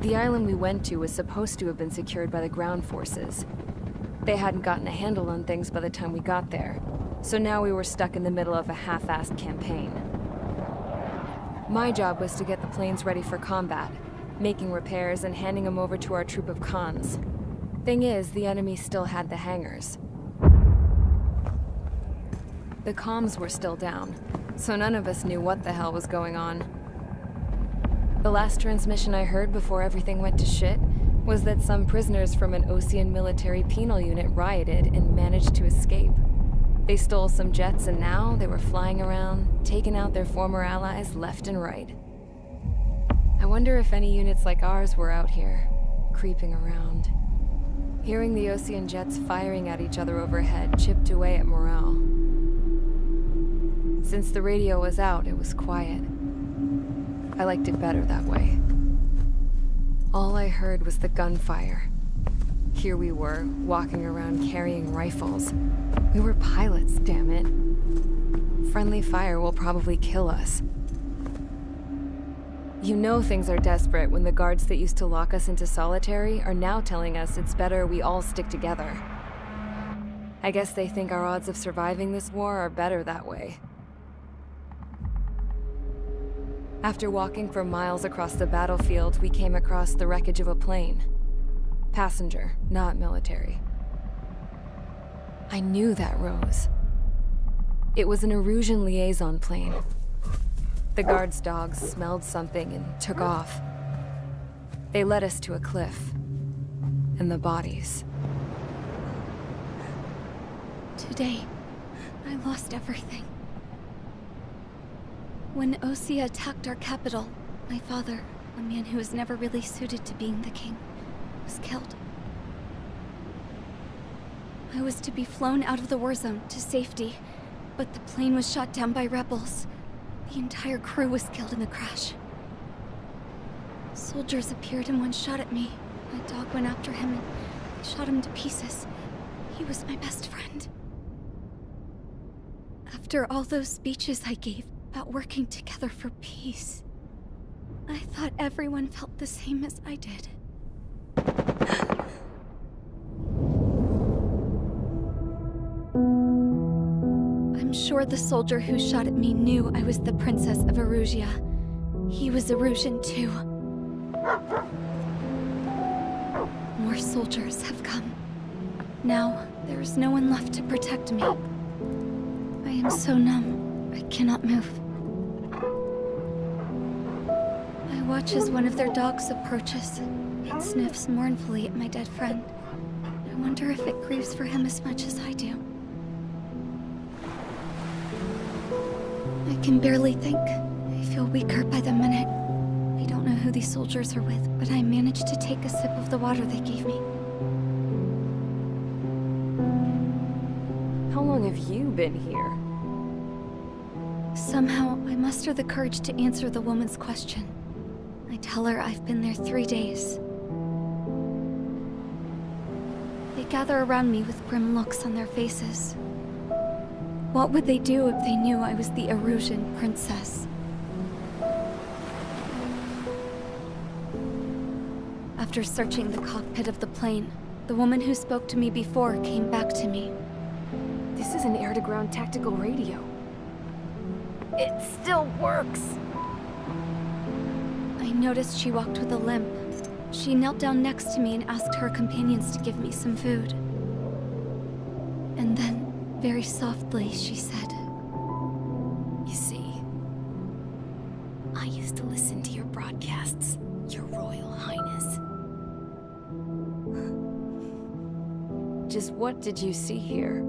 The island we went to was supposed to have been secured by the ground forces. They hadn't gotten a handle on things by the time we got there, so now we were stuck in the middle of a half-assed campaign. My job was to get the planes ready for combat, making repairs and handing them over to our troop of cons. Thing is, the enemy still had the hangars. The comms were still down, so none of us knew what the hell was going on. The last transmission I heard before everything went to shit was that some prisoners from an Osean military penal unit rioted and managed to escape. They stole some jets and now they were flying around, taking out their former allies left and right. I wonder if any units like ours were out here, creeping around. Hearing the Osean jets firing at each other overhead chipped away at morale. Since the radio was out, it was quiet. I liked it better that way. All I heard was the gunfire. Here we were, walking around carrying rifles. We were pilots, damn it. Friendly fire will probably kill us. You know things are desperate when the guards that used to lock us into solitary are now telling us it's better we all stick together. I guess they think our odds of surviving this war are better that way. After walking for miles across the battlefield, we came across the wreckage of a plane. Passenger, not military. I knew that rose. It was an Erusian liaison plane. The guard's dogs smelled something and took off. They led us to a cliff. And the bodies. Today, I lost everything. When Osea attacked our capital, my father, a man who was never really suited to being the king, was killed. I was to be flown out of the war zone to safety, but the plane was shot down by rebels. The entire crew was killed in the crash. Soldiers appeared and one shot at me. My dog went after him and shot him to pieces. He was my best friend. After all those speeches I gave about working together for peace, I thought everyone felt the same as I did. I'm sure the soldier who shot at me knew I was the Princess of Erusia. He was Erusian too. More soldiers have come. Now, there is no one left to protect me. I am so numb, I cannot move. I watch as one of their dogs approaches. It sniffs mournfully at my dead friend. I wonder if it grieves for him as much as I do. I can barely think. I feel weaker by the minute. I don't know who these soldiers are with, but I managed to take a sip of the water they gave me. How long have you been here? Somehow, I muster the courage to answer the woman's question. I tell her I've been there 3 days. They gather around me with grim looks on their faces. What would they do if they knew I was the Erusian princess? After searching the cockpit of the plane, the woman who spoke to me before came back to me. This is an air-to-ground tactical radio. It still works! I noticed she walked with a limp. She knelt down next to me and asked her companions to give me some food. And then, very softly, she said, You see, I used to listen to your broadcasts, Your Royal Highness. Just what did you see here?